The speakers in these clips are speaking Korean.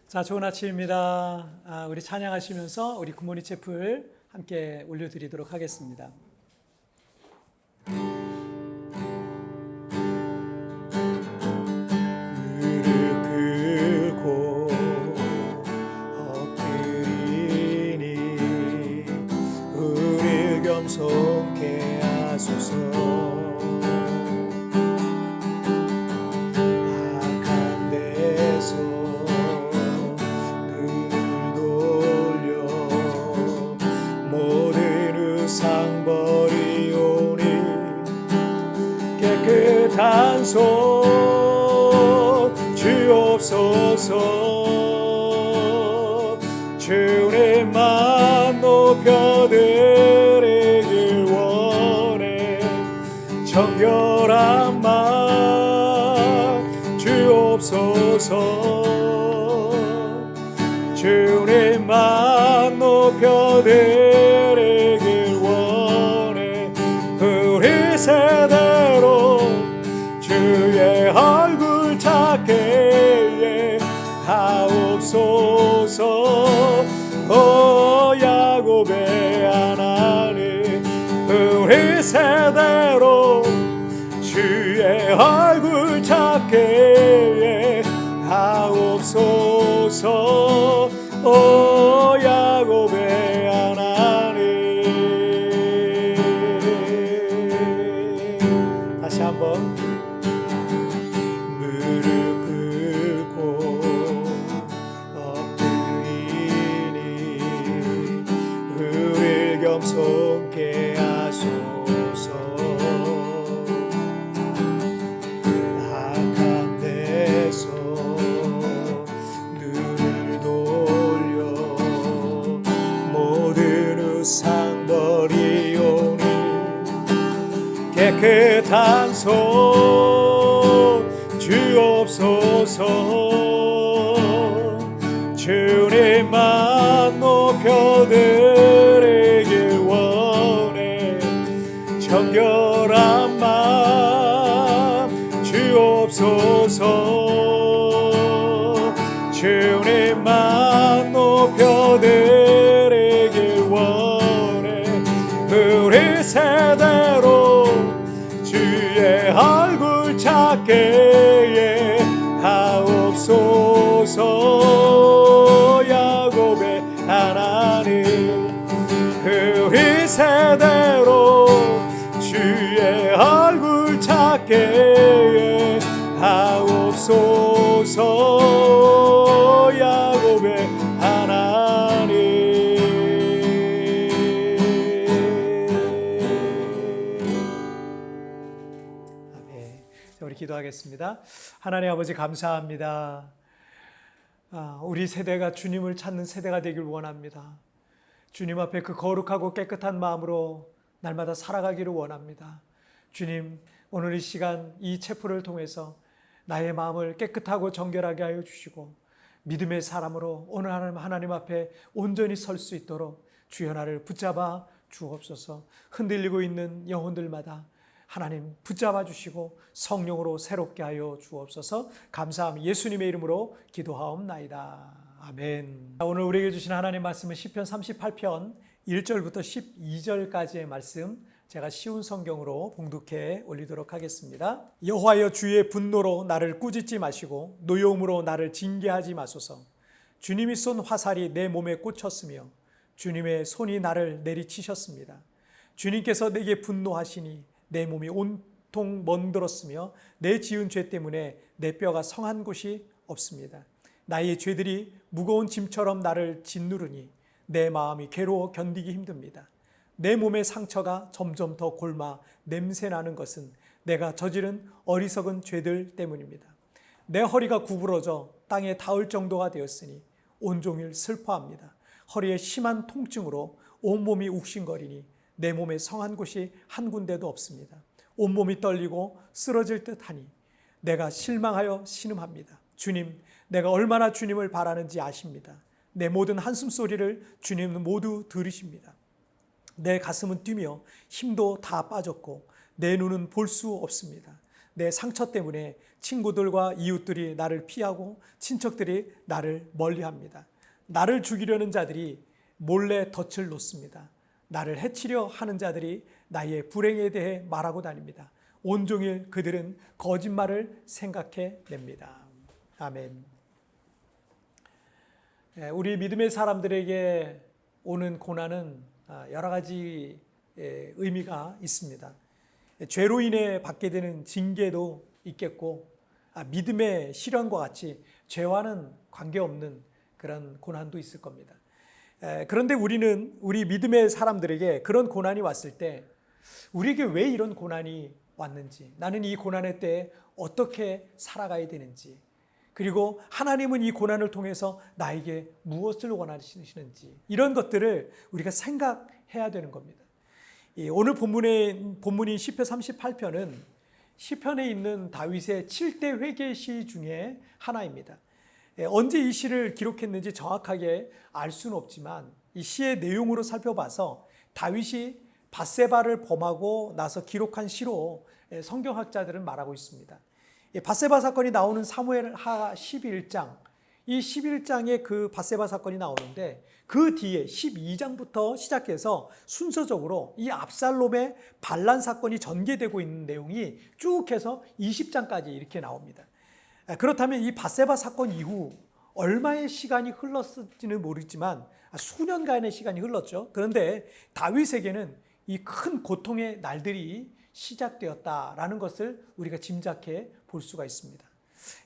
자, 좋은 아침입니다. 우리 찬양하시면서 우리 굿모닝 채플 함께 올려드리도록 하겠습니다. 무릎 꿇고 엎드리니 우리 겸손케 하소서. 깨끗한 손 주옵소서. 주님만 높여드리길 원해. 정결한 맘 주옵소서. 주님만 높여드리길 원해. 우리 세대로 주의 얼굴 찾게 하옵소서. 오 야곱의 하나님, 우리 세대로 주의 얼굴 찾게 하옵소서. 오 야곱의 하나님. 다시 한번. 겸손케 하소서. 악한 데서 눈을 돌려 모든 우상 버리오니 깨끗한 손 주옵소서. 주님만 높여드리길 원해. 정결한 맘 주옵소서. 주님만 높여드리길 원해. 우리 세대로 주의 얼굴 찾게 하옵소서. 야곱의 하나님, 우리 세대로 주의 얼굴 찾게 하옵소서. 야곱의 하나님. 아멘. 자, 우리 기도하겠습니다. 하나님 아버지 감사합니다. 우리 세대가 주님을 찾는 세대가 되길 원합니다. 주님 앞에 그 거룩하고 깨끗한 마음으로 날마다 살아가기를 원합니다. 주님, 오늘 이 시간 이 체프를 통해서 나의 마음을 깨끗하고 정결하게 하여 주시고 믿음의 사람으로 오늘 하나님 앞에 온전히 설 수 있도록 주여 나를 붙잡아 주옵소서. 흔들리고 있는 영혼들마다 하나님 붙잡아 주시고 성령으로 새롭게 하여 주옵소서. 감사함 예수님의 이름으로 기도하옵나이다. 아멘. 오늘 우리에게 주신 하나님 말씀은 시편 38편 1절부터 12절까지의 말씀, 제가 쉬운 성경으로 봉독해 올리도록 하겠습니다. 여호와여, 주의 분노로 나를 꾸짖지 마시고 노여움으로 나를 징계하지 마소서. 주님이 쏜 화살이 내 몸에 꽂혔으며 주님의 손이 나를 내리치셨습니다. 주님께서 내게 분노하시니 내 몸이 온통 멍들었으며 내 지은 죄 때문에 내 뼈가 성한 곳이 없습니다. 나의 죄들이 무거운 짐처럼 나를 짓누르니 내 마음이 괴로워 견디기 힘듭니다. 내 몸의 상처가 점점 더 골마 냄새나는 것은 내가 저지른 어리석은 죄들 때문입니다. 내 허리가 구부러져 땅에 닿을 정도가 되었으니 온종일 슬퍼합니다. 허리에 심한 통증으로 온몸이 욱신거리니 내 몸에 성한 곳이 한 군데도 없습니다. 온몸이 떨리고 쓰러질 듯하니 내가 실망하여 신음합니다. 주님, 내가 얼마나 주님을 바라는지 아십니다. 내 모든 한숨소리를 주님은 모두 들으십니다. 내 가슴은 뛰며 힘도 다 빠졌고 내 눈은 볼 수 없습니다. 내 상처 때문에 친구들과 이웃들이 나를 피하고 친척들이 나를 멀리합니다. 나를 죽이려는 자들이 몰래 덫을 놓습니다. 나를 해치려 하는 자들이 나의 불행에 대해 말하고 다닙니다. 온종일 그들은 거짓말을 생각해 냅니다. 아멘. 우리 믿음의 사람들에게 오는 고난은 여러 가지 의미가 있습니다. 죄로 인해 받게 되는 징계도 있겠고, 믿음의 시련과 같이 죄와는 관계없는 그런 고난도 있을 겁니다. 그런데 우리는 우리 믿음의 사람들에게 그런 고난이 왔을 때 우리에게 왜 이런 고난이 왔는지, 나는 이 고난의 때에 어떻게 살아가야 되는지, 그리고 하나님은 이 고난을 통해서 나에게 무엇을 원하시는지, 이런 것들을 우리가 생각해야 되는 겁니다. 오늘 본문인 시편 38편은 시편에 있는 다윗의 7대 회개 시 중에 하나입니다. 언제 이 시를 기록했는지 정확하게 알 수는 없지만 이 시의 내용으로 살펴봐서 다윗이 밧세바를 범하고 나서 기록한 시로 성경학자들은 말하고 있습니다. 밧세바 사건이 나오는 사무엘하 11장, 이 11장에 그 밧세바 사건이 나오는데 그 뒤에 12장부터 시작해서 순서적으로 이 압살롬의 반란 사건이 전개되고 있는 내용이 쭉 해서 20장까지 이렇게 나옵니다. 그렇다면 이 밧세바 사건 이후 얼마의 시간이 흘렀을지는 모르지만 수년간의 시간이 흘렀죠. 그런데 다윗에게는 이 큰 고통의 날들이 시작되었다라는 것을 우리가 짐작해 볼 수가 있습니다.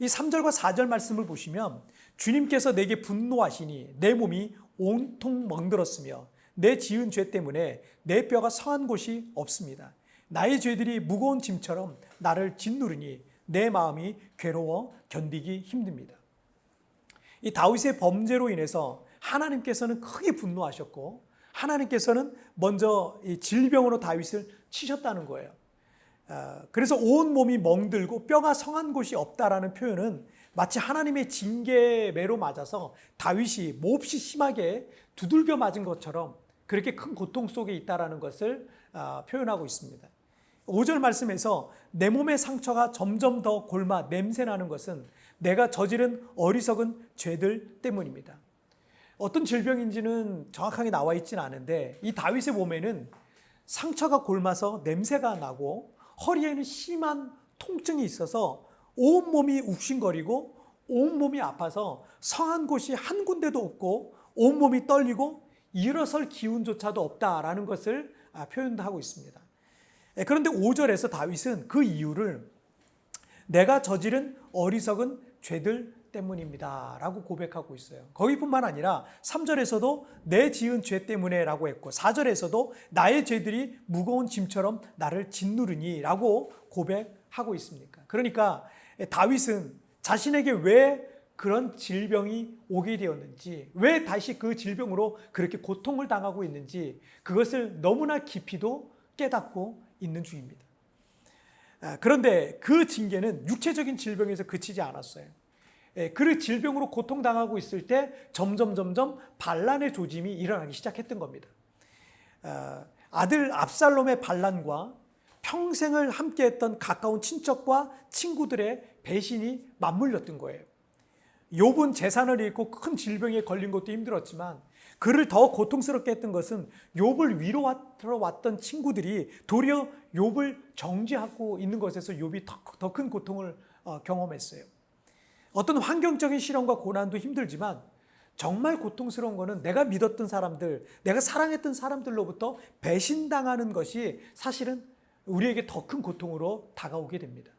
이 3절과 4절 말씀을 보시면 주님께서 내게 분노하시니 내 몸이 온통 멍들었으며 내 지은 죄 때문에 내 뼈가 성한 곳이 없습니다. 나의 죄들이 무거운 짐처럼 나를 짓누르니 내 마음이 괴로워 견디기 힘듭니다. 이 다윗의 범죄로 인해서 하나님께서는 크게 분노하셨고 하나님께서는 먼저 이 질병으로 다윗을 치셨다는 거예요. 그래서 온 몸이 멍들고 뼈가 성한 곳이 없다라는 표현은 마치 하나님의 징계매로 맞아서 다윗이 몹시 심하게 두들겨 맞은 것처럼 그렇게 큰 고통 속에 있다라는 것을 표현하고 있습니다. 5절 말씀에서 내 몸의 상처가 점점 더 골마 냄새나는 것은 내가 저지른 어리석은 죄들 때문입니다. 어떤 질병인지는 정확하게 나와 있지는 않은데 이 다윗의 몸에는 상처가 골마서 냄새가 나고 허리에는 심한 통증이 있어서 온몸이 욱신거리고 온몸이 아파서 성한 곳이 한 군데도 없고 온몸이 떨리고 일어설 기운조차도 없다라는 것을 표현하고 있습니다. 그런데 5절에서 다윗은 그 이유를 내가 저지른 어리석은 죄들 때문입니다 라고 고백하고 있어요. 거기뿐만 아니라 3절에서도 내 지은 죄 때문에 라고 했고 4절에서도 나의 죄들이 무거운 짐처럼 나를 짓누르니 라고 고백하고 있습니까? 그러니까 다윗은 자신에게 왜 그런 질병이 오게 되었는지, 왜 다시 그 질병으로 그렇게 고통을 당하고 있는지 그것을 너무나 깊이도 깨닫고 있는 중입니다. 그런데 그 징계는 육체적인 질병에서 그치지 않았어요. 그 질병으로 고통당하고 있을 때 점점 반란의 조짐이 일어나기 시작했던 겁니다. 아들 압살롬의 반란과 평생을 함께했던 가까운 친척과 친구들의 배신이 맞물렸던 거예요. 욥은 재산을 잃고 큰 질병에 걸린 것도 힘들었지만 그를 더 고통스럽게 했던 것은 욥을 위로하러 왔던 친구들이 도리어 욥을 정죄하고 있는 것에서 욥이 더 큰 고통을 경험했어요. 어떤 환경적인 시련과 고난도 힘들지만 정말 고통스러운 것은 내가 믿었던 사람들, 내가 사랑했던 사람들로부터 배신당하는 것이 사실은 우리에게 더 큰 고통으로 다가오게 됩니다.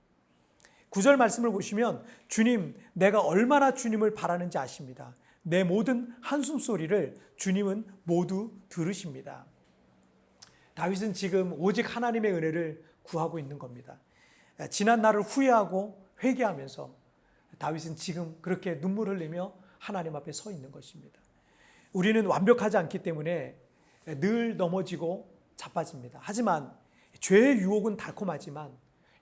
9절 말씀을 보시면 주님, 내가 얼마나 주님을 바라는지 아십니다. 내 모든 한숨소리를 주님은 모두 들으십니다. 다윗은 지금 오직 하나님의 은혜를 구하고 있는 겁니다. 지난 날을 후회하고 회개하면서 다윗은 지금 그렇게 눈물 흘리며 하나님 앞에 서 있는 것입니다. 우리는 완벽하지 않기 때문에 늘 넘어지고 자빠집니다. 하지만 죄의 유혹은 달콤하지만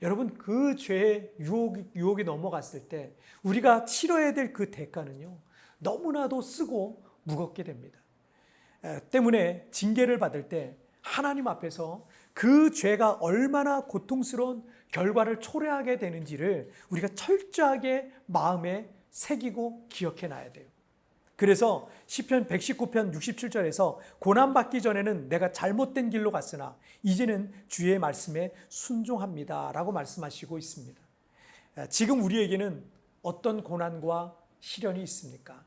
여러분 그 죄의 유혹에 넘어갔을 때 우리가 치러야 될 그 대가는요 너무나도 쓰고 무겁게 됩니다. 때문에 징계를 받을 때 하나님 앞에서 그 죄가 얼마나 고통스러운 결과를 초래하게 되는지를 우리가 철저하게 마음에 새기고 기억해 놔야 돼요. 그래서 시편 119편 67절에서 고난받기 전에는 내가 잘못된 길로 갔으나 이제는 주의 말씀에 순종합니다 라고 말씀하시고 있습니다. 지금 우리에게는 어떤 고난과 시련이 있습니까?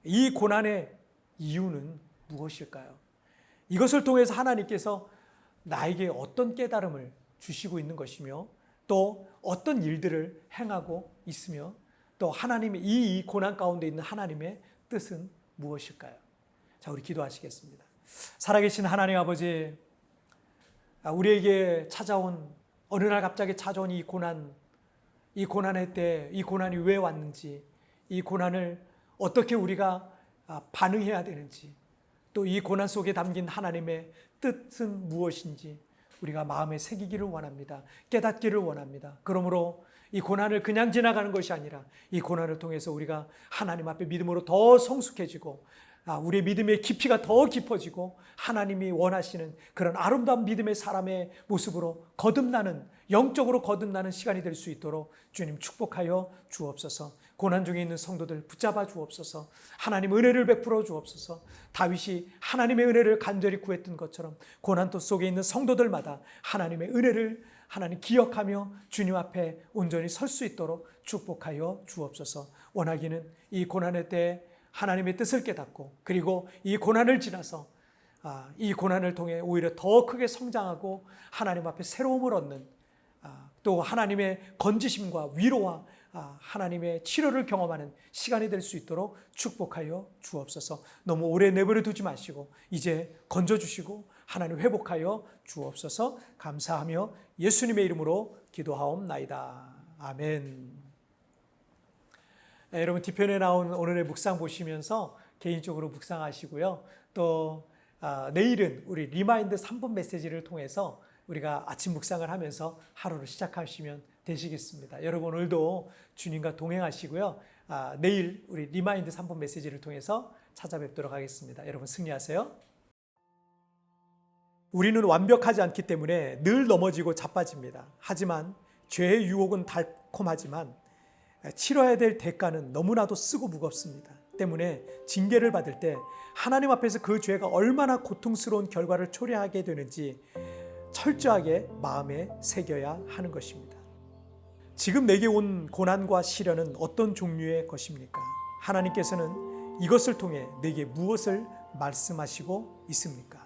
이 고난의 이유는 무엇일까요? 이것을 통해서 하나님께서 나에게 어떤 깨달음을 주시고 있는 것이며 또 어떤 일들을 행하고 있으며 또 하나님의 이 고난 가운데 있는 하나님의 뜻은 무엇일까요? 자, 우리 기도하시겠습니다. 살아계신 하나님 아버지, 우리에게 찾아온 어느 날 갑자기 찾아온 이 고난의 때 이 고난이 왜 왔는지, 이 고난을 어떻게 우리가 반응해야 되는지, 또 이 고난 속에 담긴 하나님의 뜻은 무엇인지 우리가 마음에 새기기를 원합니다. 깨닫기를 원합니다. 그러므로 이 고난을 그냥 지나가는 것이 아니라 이 고난을 통해서 우리가 하나님 앞에 믿음으로 더 성숙해지고 우리의 믿음의 깊이가 더 깊어지고 하나님이 원하시는 그런 아름다운 믿음의 사람의 모습으로 거듭나는, 영적으로 거듭나는 시간이 될 수 있도록 주님 축복하여 주옵소서. 고난 중에 있는 성도들 붙잡아 주옵소서. 하나님 은혜를 베풀어 주옵소서. 다윗이 하나님의 은혜를 간절히 구했던 것처럼 고난 속에 있는 성도들마다 하나님의 은혜를 하나님 기억하며 주님 앞에 온전히 설 수 있도록 축복하여 주옵소서. 원하기는 이 고난의 때에 하나님의 뜻을 깨닫고 그리고 이 고난을 지나서 이 고난을 통해 오히려 더 크게 성장하고 하나님 앞에 새로움을 얻는 또 하나님의 건지심과 위로와 하나님의 치료를 경험하는 시간이 될 수 있도록 축복하여 주옵소서. 너무 오래 내버려 두지 마시고 이제 건져주시고 하나님 회복하여 주옵소서. 감사하며 예수님의 이름으로 기도하옵나이다. 아멘. 여러분 뒤편에 나온 오늘의 묵상 보시면서 개인적으로 묵상하시고요. 또 내일은 우리 리마인드 3분 메시지를 통해서 우리가 아침 묵상을 하면서 하루를 시작하시면 되시겠습니다. 여러분 오늘도 주님과 동행하시고요. 내일 우리 리마인드 3분 메시지를 통해서 찾아뵙도록 하겠습니다. 여러분 승리하세요. 우리는 완벽하지 않기 때문에 늘 넘어지고 자빠집니다. 하지만 죄의 유혹은 달콤하지만 치러야 될 대가는 너무나도 쓰고 무겁습니다. 때문에 징계를 받을 때 하나님 앞에서 그 죄가 얼마나 고통스러운 결과를 초래하게 되는지 철저하게 마음에 새겨야 하는 것입니다. 지금 내게 온 고난과 시련은 어떤 종류의 것입니까? 하나님께서는 이것을 통해 내게 무엇을 말씀하시고 있습니까?